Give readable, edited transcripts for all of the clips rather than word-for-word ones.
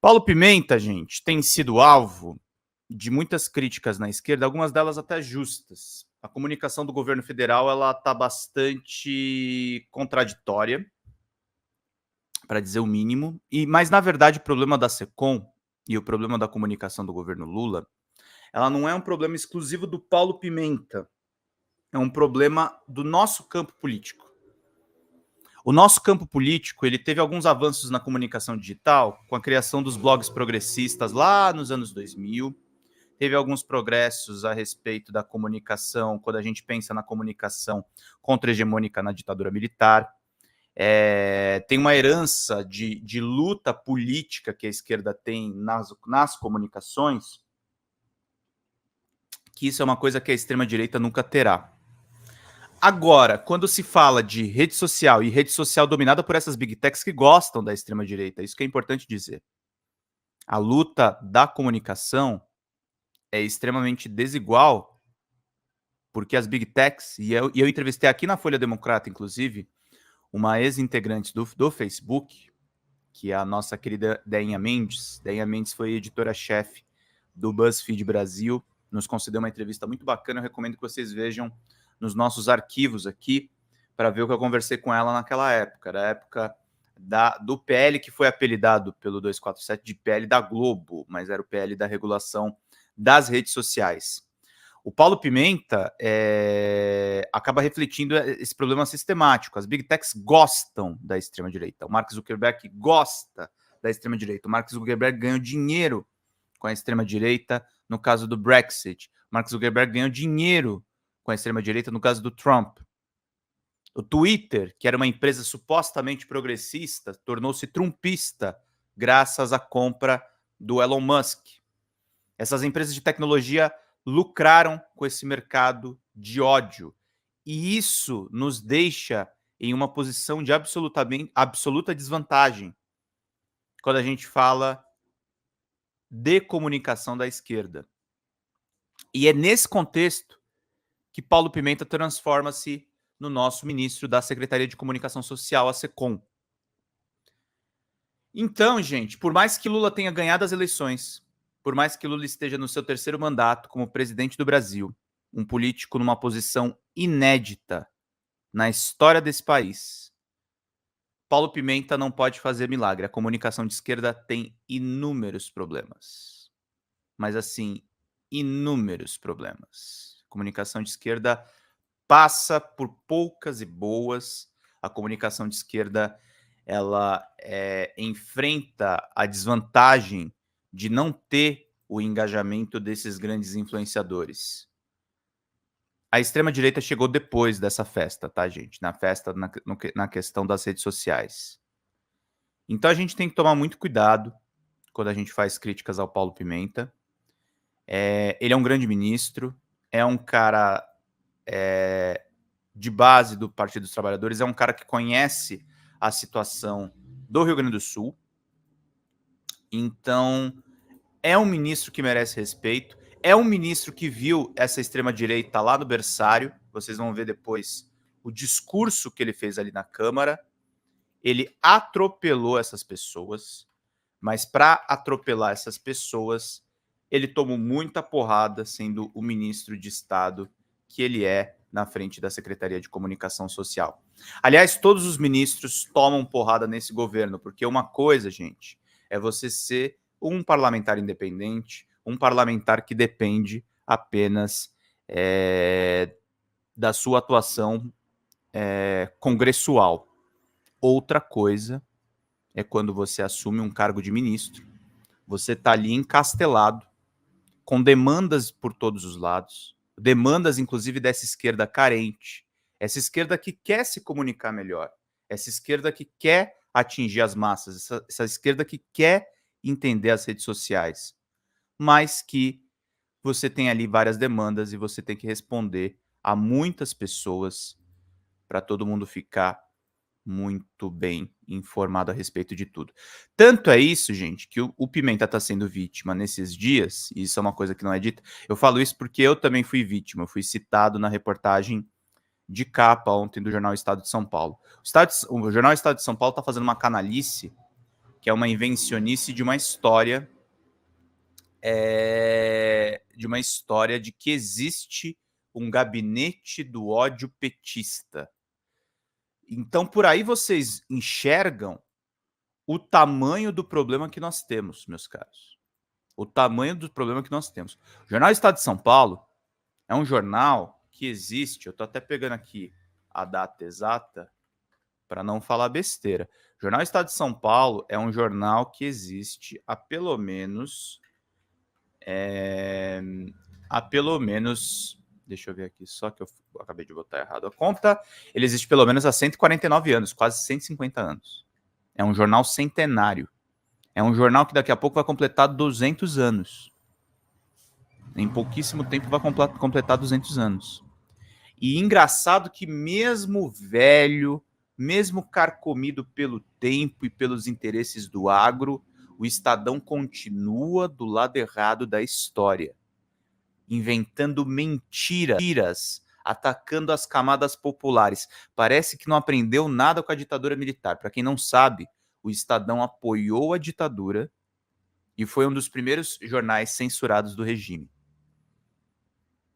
Paulo Pimenta, gente, tem sido alvo de muitas críticas na esquerda, algumas delas até justas. A comunicação do governo federal ela está bastante contraditória, para dizer o mínimo. Mas, na verdade, o problema da SECOM e o problema da comunicação do governo Lula, ela não é um problema exclusivo do Paulo Pimenta. É um problema do nosso campo político. O nosso campo político ele teve alguns avanços na comunicação digital com a criação dos blogs progressistas lá nos anos 2000. Teve alguns progressos a respeito da comunicação, quando a gente pensa na comunicação contra-hegemônica na ditadura militar. Tem uma herança de luta política que a esquerda tem nas comunicações, que isso é uma coisa que a extrema-direita nunca terá. Agora, quando se fala de rede social, e rede social dominada por essas big techs que gostam da extrema-direita, isso que é importante dizer. A luta da comunicação é extremamente desigual, porque as big techs, e eu entrevistei aqui na Folha Democrata, inclusive, uma ex-integrante do Facebook, que é a nossa querida Deinha Mendes. Deinha Mendes foi editora-chefe do BuzzFeed Brasil, nos concedeu uma entrevista muito bacana, eu recomendo que vocês vejam nos nossos arquivos aqui, para ver o que eu conversei com ela naquela época. Era a época do PL, que foi apelidado pelo 247 de PL da Globo, mas era o PL da regulação das redes sociais. O Paulo Pimenta acaba refletindo esse problema sistemático. As big techs gostam da extrema-direita. O Mark Zuckerberg gosta da extrema-direita. O Mark Zuckerberg ganhou dinheiro com a extrema-direita no caso do Brexit. O Mark Zuckerberg ganhou dinheiro com a extrema-direita no caso do Trump. O Twitter, que era uma empresa supostamente progressista, tornou-se trumpista graças à compra do Elon Musk. Essas empresas de tecnologia lucraram com esse mercado de ódio. E isso nos deixa em uma posição de absoluta desvantagem quando a gente fala de comunicação da esquerda. E é nesse contexto que Paulo Pimenta transforma-se no nosso ministro da Secretaria de Comunicação Social, a SECOM. Então, gente, por mais que Lula tenha ganhado as eleições, por mais que Lula esteja no seu terceiro mandato como presidente do Brasil, um político numa posição inédita na história desse país, Paulo Pimenta não pode fazer milagre. A comunicação de esquerda tem inúmeros problemas. Mas, assim, inúmeros problemas. A comunicação de esquerda passa por poucas e boas. A comunicação de esquerda ela enfrenta a desvantagem de não ter o engajamento desses grandes influenciadores. A extrema-direita chegou depois dessa festa, tá, gente? Na festa, na questão das redes sociais. Então a gente tem que tomar muito cuidado quando a gente faz críticas ao Paulo Pimenta. Ele é um grande ministro, é um cara de base do Partido dos Trabalhadores, é um cara que conhece a situação do Rio Grande do Sul. Então, é um ministro que merece respeito, é um ministro que viu essa extrema-direita lá no berçário. Vocês vão ver depois o discurso que ele fez ali na Câmara. Ele atropelou essas pessoas, mas para atropelar essas pessoas, ele tomou muita porrada sendo o ministro de Estado que ele é na frente da Secretaria de Comunicação Social. Aliás, todos os ministros tomam porrada nesse governo, porque uma coisa, gente, é você ser um parlamentar independente, um parlamentar que depende apenas da sua atuação congressual. Outra coisa é quando você assume um cargo de ministro, você está ali encastelado, com demandas por todos os lados, demandas inclusive dessa esquerda carente, essa esquerda que quer se comunicar melhor, essa esquerda que quer atingir as massas, essa esquerda que quer entender as redes sociais, mas que você tem ali várias demandas e você tem que responder a muitas pessoas para todo mundo ficar muito bem informado a respeito de tudo. Tanto é isso, gente, que o Pimenta está sendo vítima nesses dias, e isso é uma coisa que não é dita. Eu falo isso porque eu também fui vítima, eu fui citado na reportagem de capa ontem do Jornal Estado de São Paulo. O Jornal Estado de São Paulo está fazendo uma canalice que é uma invencionice de uma história, de que existe um gabinete do ódio petista. Então, por aí vocês enxergam o tamanho do problema que nós temos, meus caros. O tamanho do problema que nós temos. O Jornal Estado de São Paulo é um jornal que existe, eu estou até pegando aqui a data exata para não falar besteira. O Jornal Estado de São Paulo é um jornal que existe há pelo menos... deixa eu ver aqui, só que eu acabei de botar errado a conta. Ele existe pelo menos há 149 anos, quase 150 anos. É um jornal centenário. É um jornal que daqui a pouco vai completar 200 anos. Em pouquíssimo tempo vai completar 200 anos. E engraçado que mesmo velho, mesmo carcomido pelo tempo e pelos interesses do agro, o Estadão continua do lado errado da história, inventando mentiras, atacando as camadas populares. Parece que não aprendeu nada com a ditadura militar. Para quem não sabe, o Estadão apoiou a ditadura e foi um dos primeiros jornais censurados do regime.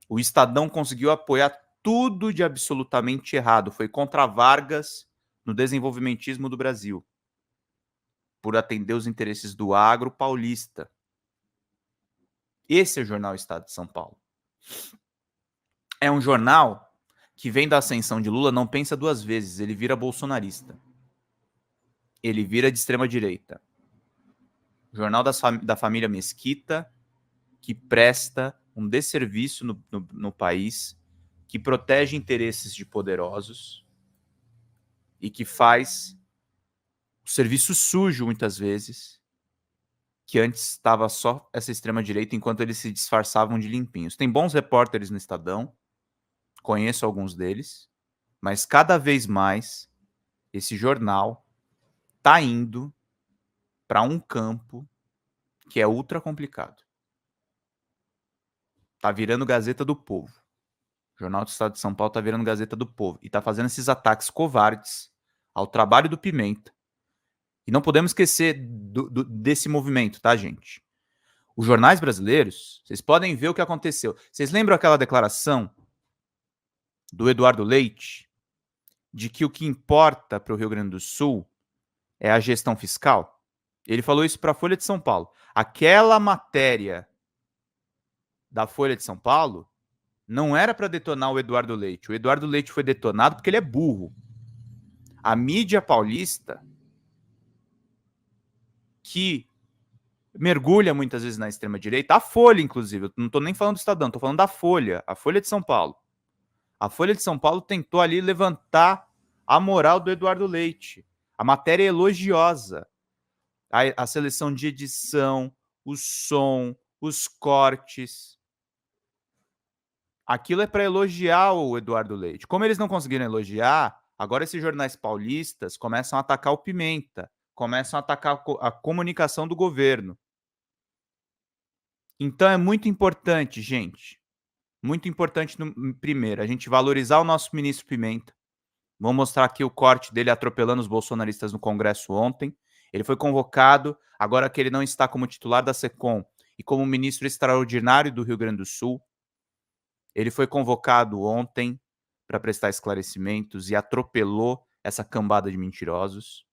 O Estadão conseguiu apoiar tudo de absolutamente errado. Foi contra Vargas no desenvolvimentismo do Brasil, por atender os interesses do agro paulista. Esse é o Jornal Estado de São Paulo. É um jornal que vem da ascensão de Lula, não pensa duas vezes, ele vira bolsonarista. Ele vira de extrema direita. Jornal da família Mesquita, que presta um desserviço no país, que protege interesses de poderosos e que faz o serviço sujo, muitas vezes, que antes estava só essa extrema-direita, enquanto eles se disfarçavam de limpinhos. Tem bons repórteres no Estadão, conheço alguns deles, mas cada vez mais esse jornal está indo para um campo que é ultra complicado. Tá virando Gazeta do Povo. O Jornal do Estado de São Paulo tá virando Gazeta do Povo. E tá fazendo esses ataques covardes ao trabalho do Pimenta. E não podemos esquecer desse movimento, tá, gente? Os jornais brasileiros, vocês podem ver o que aconteceu. Vocês lembram aquela declaração do Eduardo Leite de que o que importa para o Rio Grande do Sul é a gestão fiscal? Ele falou isso para a Folha de São Paulo. Aquela matéria da Folha de São Paulo não era para detonar o Eduardo Leite. O Eduardo Leite foi detonado porque ele é burro. A mídia paulista, que mergulha muitas vezes na extrema-direita, a Folha, inclusive, eu não estou nem falando do Estadão, estou falando da Folha, a Folha de São Paulo. A Folha de São Paulo tentou ali levantar a moral do Eduardo Leite. A matéria é elogiosa. A seleção de edição, o som, os cortes. Aquilo é para elogiar o Eduardo Leite. Como eles não conseguiram elogiar, agora esses jornais paulistas começam a atacar o Pimenta, começam a atacar a comunicação do governo. Então é muito importante, gente, muito importante, primeiro, a gente valorizar o nosso ministro Pimenta. Vou mostrar aqui o corte dele atropelando os bolsonaristas no Congresso ontem. Ele foi convocado, agora que ele não está como titular da SECOM e como ministro extraordinário do Rio Grande do Sul, ele foi convocado ontem para prestar esclarecimentos e atropelou essa cambada de mentirosos.